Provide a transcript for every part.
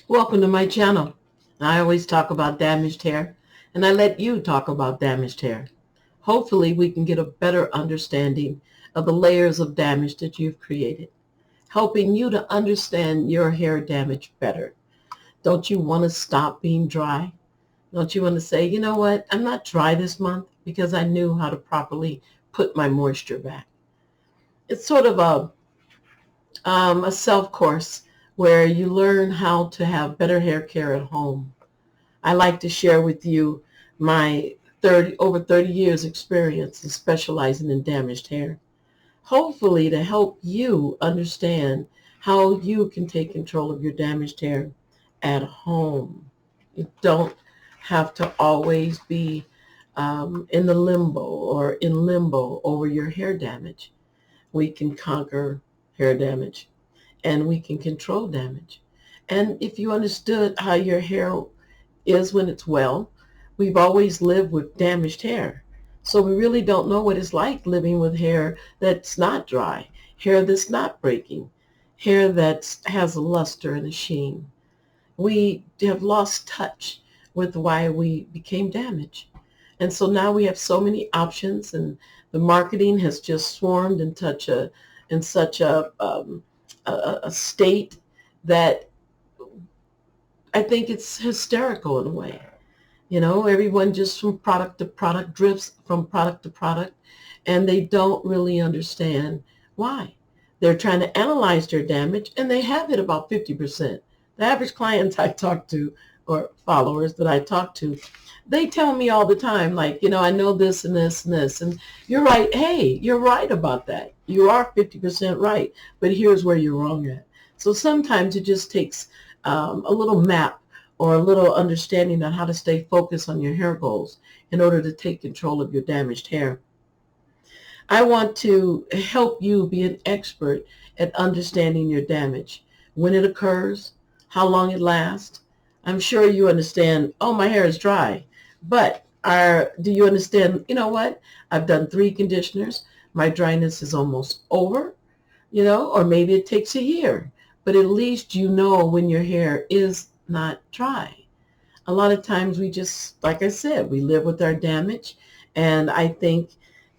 Welcome to my channel. I always talk about damaged hair, and I let you talk about damaged hair. Hopefully, we can get a better understanding of the layers of damage that you've created, helping you to understand your hair damage better. Don't you want to stop being dry? Don't you want to say, you know what, I'm not dry this month because I knew how to properly put my moisture back? It's sort of a self course where you learn how to have better hair care at home. I like to share with you my over 30 years experience in specializing in damaged hair, hopefully to help you understand how you can take control of your damaged hair at home. You don't have to always be in the limbo or in limbo over your hair damage. We can conquer hair damage and we can control damage. And if you understood how your hair is when it's well, we've always lived with damaged hair. So we really don't know what it's like living with hair that's not dry, hair that's not breaking, hair that has a luster and a sheen. We have lost touch with why we became damaged. And so now we have so many options, and the marketing has just swarmed in such a state that I think it's hysterical in a way. You know, everyone just from product to product drifts from product to product, and they don't really understand why. They're trying to analyze their damage, and they have it about 50%. The average clients I talk to or followers that I talk to, they tell me all the time, like, I know this and this and this. And you're right. Hey, you're right about that. You are 50% right, but here's where you're wrong at. So sometimes it just takes a little map or a little understanding on how to stay focused on your hair goals in order to take control of your damaged hair. I want to help you be an expert at understanding your damage, when it occurs, how long it lasts. I'm sure you understand, oh, my hair is dry, but do you understand, you know what? I've done 3 conditioners. My dryness is almost over, or maybe it takes a year, but at least you know when your hair is not dry. A lot of times we just, like I said, we live with our damage, and I think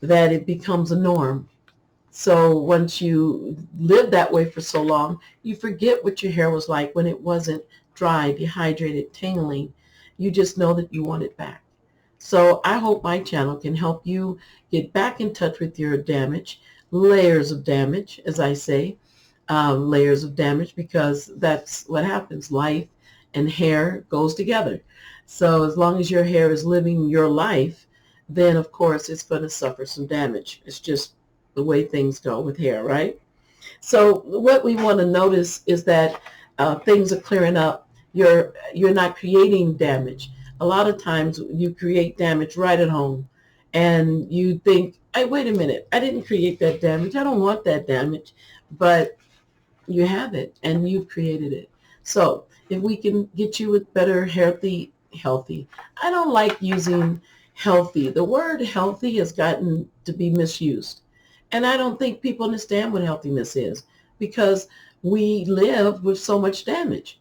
that it becomes a norm. So once you live that way for so long, you forget what your hair was like when it wasn't dry, dehydrated, tingling. You just know that you want it back. So I hope my channel can help you get back in touch with your damage, layers of damage, as I say, layers of damage, because that's what happens. Life and hair goes together. So as long as your hair is living your life, then of course it's going to suffer some damage. It's just the way things go with hair, right? So what we want to notice is that things are clearing up. You're not creating damage. A lot of times you create damage right at home, and you think, "Hey, wait a minute! I didn't create that damage. I don't want that damage," but you have it, and you've created it. So if we can get you with better healthy. I don't like using healthy. The word healthy has gotten to be misused. And I don't think people understand what healthiness is, because we live with so much damage.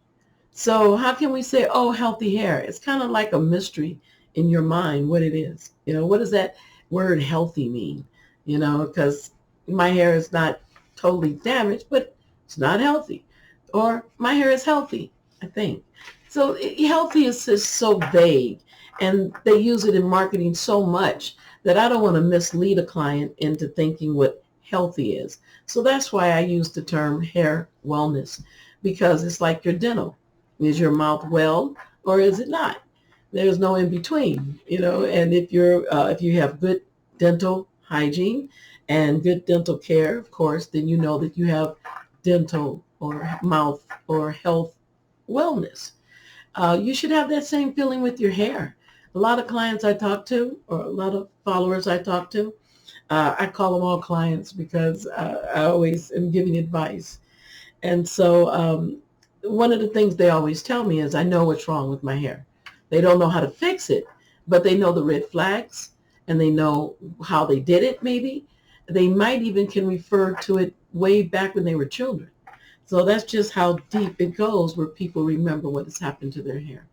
So how can we say, oh, healthy hair? It's kind of like a mystery in your mind what it is. What does that word healthy mean? Because my hair is not totally damaged, but it's not healthy. Or my hair is healthy, I think. So healthy is just so vague, and they use it in marketing so much that I don't want to mislead a client into thinking what healthy is. So that's why I use the term hair wellness, because it's like your dental. Is your mouth well, or is it not? There's no in between, and if you have good dental hygiene and good dental care, of course, then you know that you have dental or mouth or health wellness. You should have that same feeling with your hair. A lot of clients I talk to, or a lot of followers I talk to, I call them all clients because I always am giving advice. And so one of the things they always tell me is, I know what's wrong with my hair. They don't know how to fix it, but they know the red flags, and they know how they did it maybe. They might even can refer to it way back when they were children. So that's just how deep it goes where people remember what has happened to their hair.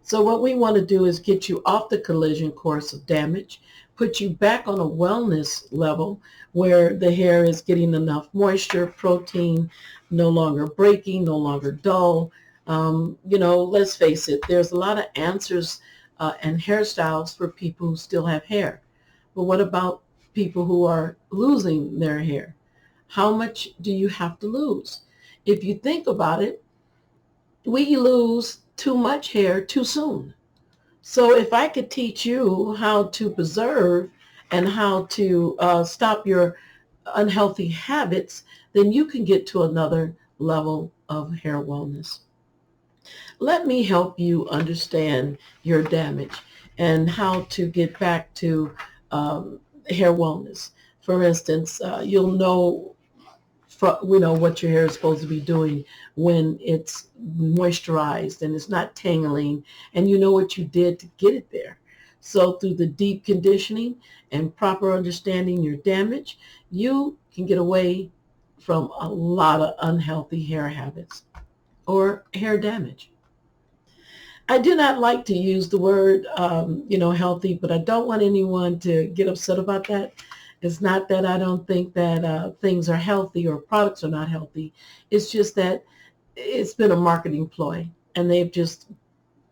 So what we want to do is get you off the collision course of damage, put you back on a wellness level where the hair is getting enough moisture, protein, no longer breaking, no longer dull. Let's face it, there's a lot of answers and hairstyles for people who still have hair. But what about people who are losing their hair? How much do you have to lose? If you think about it, we lose too much hair too soon. So if I could teach you how to preserve and how to stop your unhealthy habits, then you can get to another level of hair wellness. Let me help you understand your damage and how to get back to hair wellness. For instance, you'll know we know what your hair is supposed to be doing when it's moisturized and it's not tangling, and you know what you did to get it there. So through the deep conditioning and proper understanding your damage, you can get away from a lot of unhealthy hair habits or hair damage. I do not like to use the word, healthy, but I don't want anyone to get upset about that. It's not that I don't think that things are healthy or products are not healthy. It's just that it's been a marketing ploy and they've just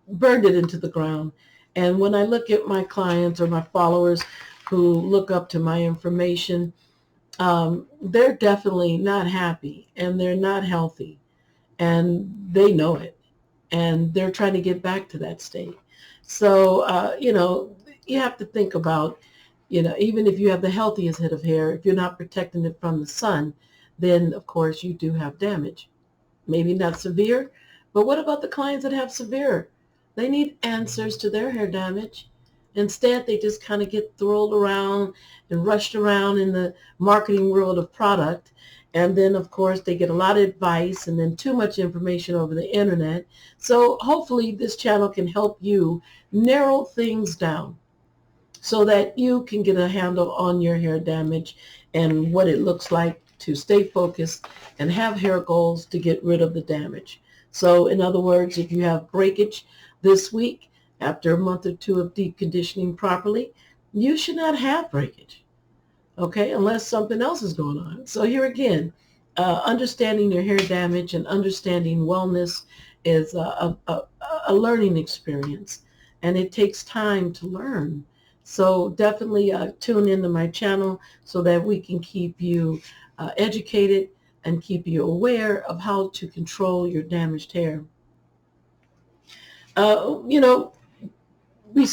burned it into the ground. And when I look at my clients or my followers who look up to my information, they're definitely not happy and they're not healthy and they know it and they're trying to get back to that state. So, you have to think about, even if you have the healthiest head of hair, if you're not protecting it from the sun, then of course you do have damage. Maybe not severe, but what about the clients that have severe? They need answers to their hair damage. Instead, they just kind of get thrown around and rushed around in the marketing world of product. And then, of course, they get a lot of advice and then too much information over the internet. So hopefully this channel can help you narrow things down so that you can get a handle on your hair damage and what it looks like to stay focused and have hair goals to get rid of the damage. So in other words, if you have breakage this week, after a month or two of deep conditioning properly, you should not have breakage, okay, unless something else is going on. So here again, understanding your hair damage and understanding wellness is a learning experience, and it takes time to learn. So definitely tune into my channel so that we can keep you educated and keep you aware of how to control your damaged hair. Uh, you know,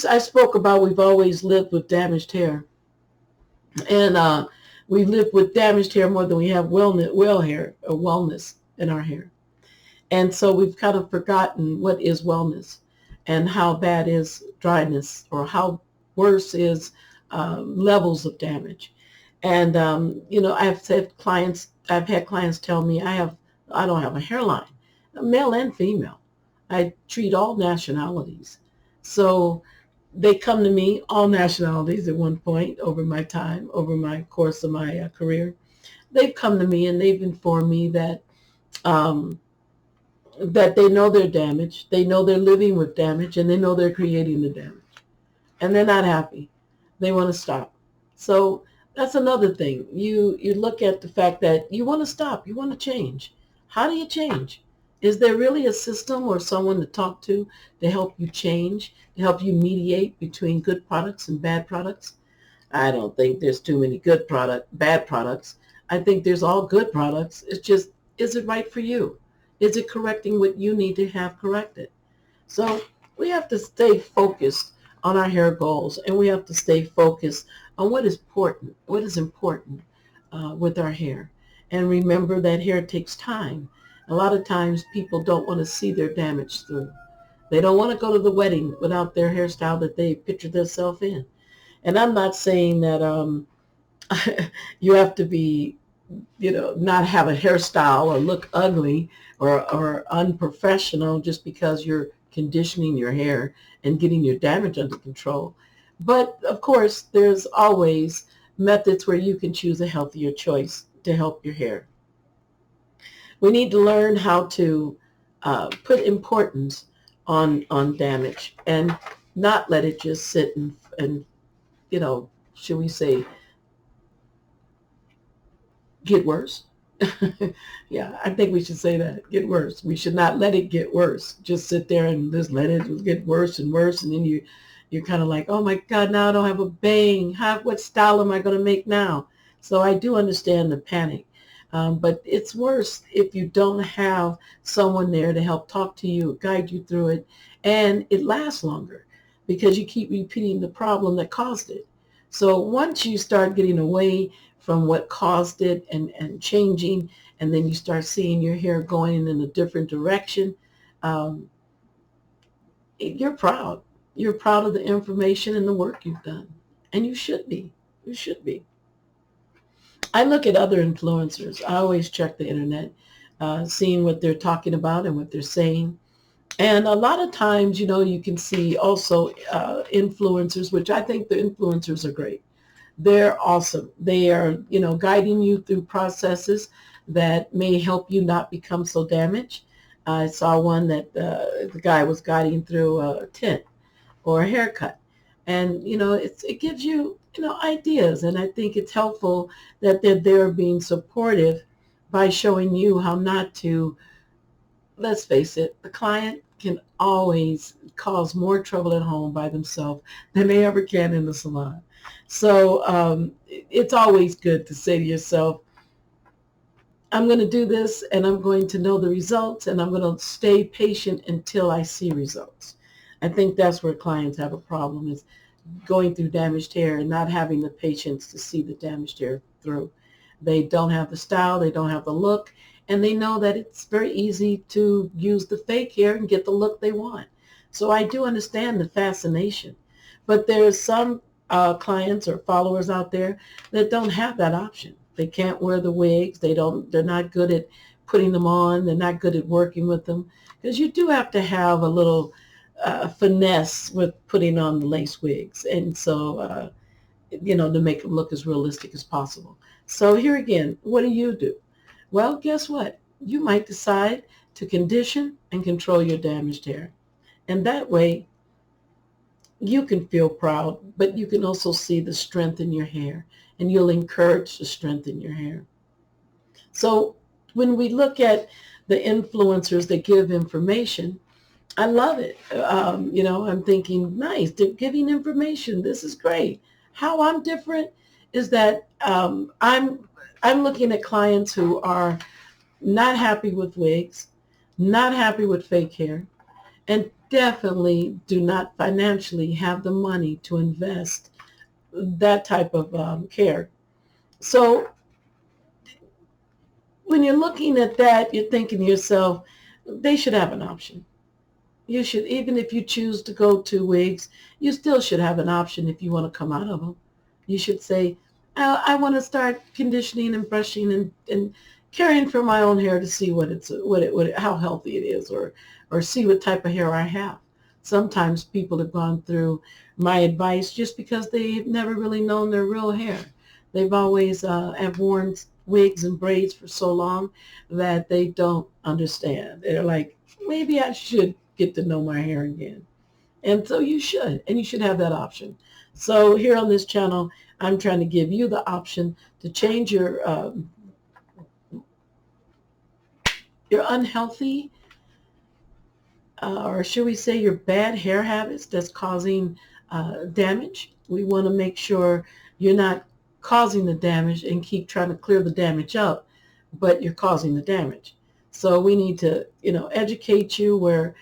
I spoke about we've always lived with damaged hair, and we live with damaged hair more than we have well hair or wellness in our hair. And so we've kind of forgotten what is wellness and how bad is dryness or how worse is levels of damage. And I've had clients tell me I don't have a hairline, male and female. I treat all nationalities. So they come to me, all nationalities at one point over my time, over my course of my career. They've come to me and they've informed me um, that they know they're damaged, they know they're living with damage, and they know they're creating the damage. And they're not happy. They want to stop. So that's another thing. You look at the fact that you want to stop, you want to change. How do you change? Is there really a system or someone to talk to help you change, to help you mediate between good products and bad products? I don't think there's too many bad products. I think there's all good products. It's just, is it right for you? Is it correcting what you need to have corrected? So we have to stay focused on our hair goals, and we have to stay focused on what is important with our hair. And remember that hair takes time. A lot of times people don't want to see their damage through. They don't want to go to the wedding without their hairstyle that they pictured themselves in. And I'm not saying that you have to be, not have a hairstyle or look ugly or unprofessional just because you're conditioning your hair and getting your damage under control. But of course, there's always methods where you can choose a healthier choice to help your hair. We need to learn how to put importance on damage and not let it just sit and should we say, get worse. Yeah, I think we should say that, get worse. We should not let it get worse. Just sit there and just let it get worse and worse, and then you're kind of like, oh my God, now I don't have a bang. What style am I going to make now? So I do understand the panic. But it's worse if you don't have someone there to help talk to you, guide you through it, and it lasts longer because you keep repeating the problem that caused it. So once you start getting away from what caused it and changing, and then you start seeing your hair going in a different direction, um, you're proud. You're proud of the information and the work you've done. And you should be. You should be. I look at other influencers. I always check the internet, seeing what they're talking about and what they're saying. And a lot of times, you can see also influencers, which I think the influencers are great. They're awesome. They are, guiding you through processes that may help you not become so damaged. I saw one that the guy was guiding through a tint or a haircut. And, it gives you, ideas. And I think it's helpful that they're there being supportive by showing you how not to. Let's face it, the client can always cause more trouble at home by themselves than they ever can in the salon. So it's always good to say to yourself, I'm going to do this and I'm going to know the results and I'm going to stay patient until I see results. I think that's where clients have a problem, is going through damaged hair and not having the patience to see the damaged hair through. They don't have the style, they don't have the look, and they know that it's very easy to use the fake hair and get the look they want. So I do understand the fascination. But there's some clients or followers out there that don't have that option. They can't wear the wigs. They're not good at putting them on. They're not good at working with them, because you do have to have a little finesse with putting on the lace wigs. And so, to make them look as realistic as possible. So here again, what do? Well, guess what? You might decide to condition and control your damaged hair. And that way, you can feel proud, but you can also see the strength in your hair, and you'll encourage the strength in your hair. So when we look at the influencers that give information, I love it. I'm thinking, nice, they're giving information. This is great. How I'm different is that I'm looking at clients who are not happy with wigs, not happy with fake hair, and definitely do not financially have the money to invest that type of care. So when you're looking at that, you're thinking to yourself, they should have an option. You should, even if you choose to go to wigs, you still should have an option if you want to come out of them. You should say, I want to start conditioning and brushing and caring for my own hair to see how healthy it is, or see what type of hair I have. Sometimes people have gone through my advice just because they've never really known their real hair. They've always have worn wigs and braids for so long that they don't understand. They're like, maybe I should get to know my hair again. And so you should, and you should have that option. So here on this channel, I'm trying to give you the option to change your unhealthy, or should we say your bad hair habits that's causing damage. We want to make sure you're not causing the damage and keep trying to clear the damage up, but you're causing the damage. So we need to, educate you where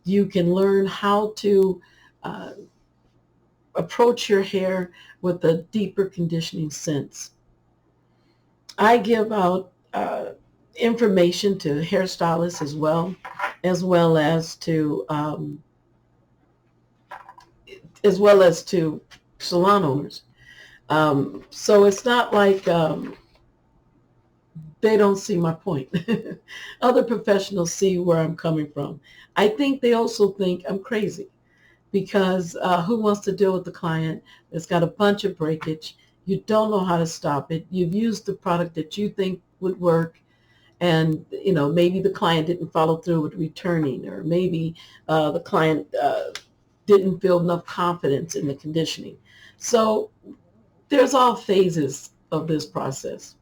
you can learn how to approach your hair with a deeper conditioning sense. I give out information to hairstylists as well as to salon owners. So it's not like they don't see my point. Other professionals see where I'm coming from. I think they also think I'm crazy, because who wants to deal with the client that's got a bunch of breakage? You don't know how to stop it. You've used the product that you think would work, And, maybe the client didn't follow through with returning, or maybe the client didn't feel enough confidence in the conditioning. So there's all phases of this process.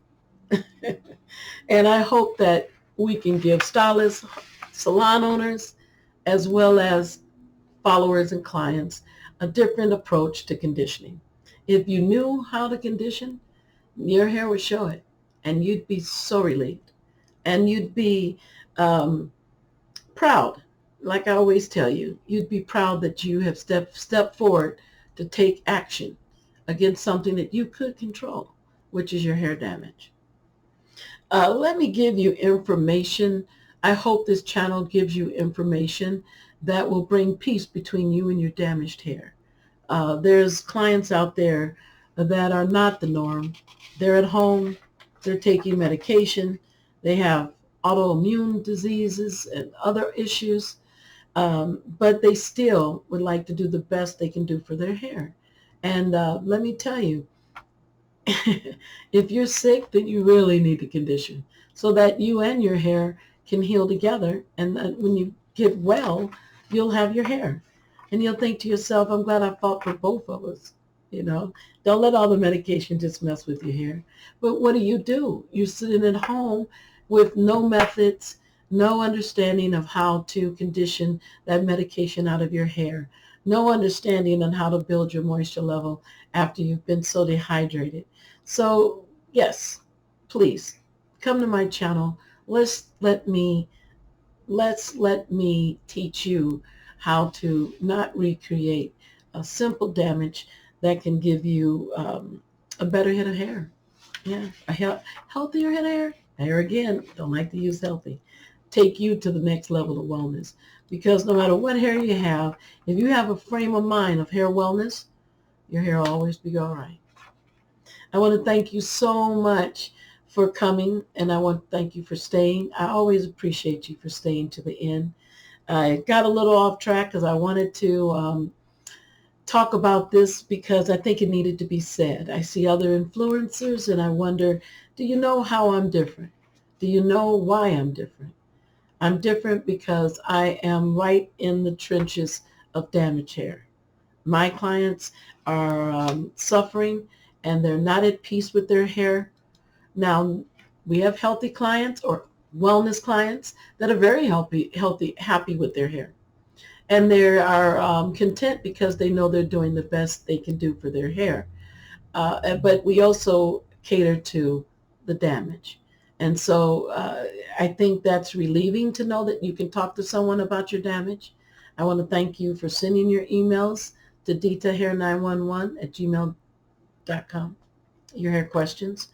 And I hope that we can give stylists, salon owners, as well as followers and clients a different approach to conditioning. If you knew how to condition, your hair would show it, and you'd be so relieved. And you'd be proud. Like I always tell you, you'd be proud that you have stepped forward to take action against something that you could control, which is your hair damage. Let me give you information. I hope this channel gives you information that will bring peace between you and your damaged hair. There's clients out there that are not the norm. They're at home. They're taking medication. They have autoimmune diseases and other issues, but they still would like to do the best they can do for their hair. And let me tell you, if you're sick, then you really need to condition so that you and your hair can heal together. And when you get well, you'll have your hair. And you'll think to yourself, I'm glad I fought for both of us. Don't let all the medication just mess with your hair. But what do? You're sitting at home with no methods, no understanding of how to condition that medication out of your hair, no understanding on how to build your moisture level after you've been so dehydrated. So yes, please come to my channel. Let me teach you how to not recreate a simple damage that can give you a better head of hair. Yeah, healthier head of hair. Here again, don't like to use healthy. Take you to the next level of wellness. Because no matter what hair you have, if you have a frame of mind of hair wellness, your hair will always be all right. I want to thank you so much for coming, and I want to thank you for staying. I always appreciate you for staying to the end. I got a little off track because I wanted to talk about this because I think it needed to be said. I see other influencers, and I wonder, do you know how I'm different? Do you know why I'm different? I'm different because I am right in the trenches of damaged hair. My clients are suffering, and they're not at peace with their hair. Now, we have healthy clients or wellness clients that are very happy with their hair. And they are content because they know they're doing the best they can do for their hair. But we also cater to the damage. And so I think that's relieving to know that you can talk to someone about your damage. I want to thank you for sending your emails to ditahair911@gmail.com, your hair questions.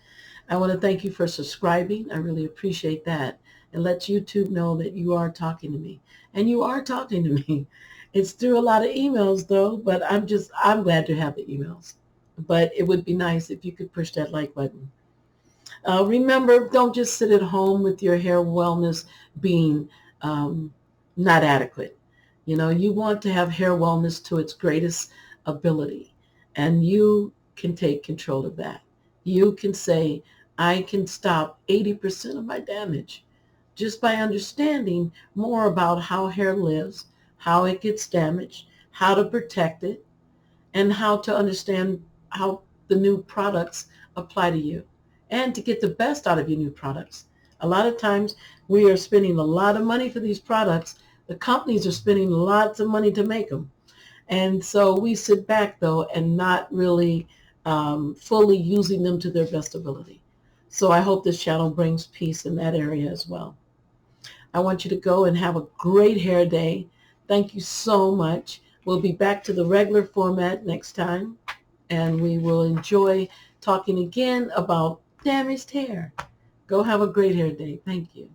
I want to thank you for subscribing. I really appreciate that. And let YouTube know that you are talking to me. And you are talking to me. It's through a lot of emails, though, but I'm glad to have the emails. But it would be nice if you could push that like button. Remember, don't just sit at home with your hair wellness being not adequate. You want to have hair wellness to its greatest ability, and you can take control of that. You can say, I can stop 80% of my damage just by understanding more about how hair lives, how it gets damaged, how to protect it, and how to understand how the new products apply to you, and to get the best out of your new products. A lot of times we are spending a lot of money for these products. The companies are spending lots of money to make them. And so we sit back, though, and not really fully using them to their best ability. So I hope this channel brings peace in that area as well. I want you to go and have a great hair day. Thank you so much. We'll be back to the regular format next time, and we will enjoy talking again about damaged hair. Go have a great hair day. Thank you.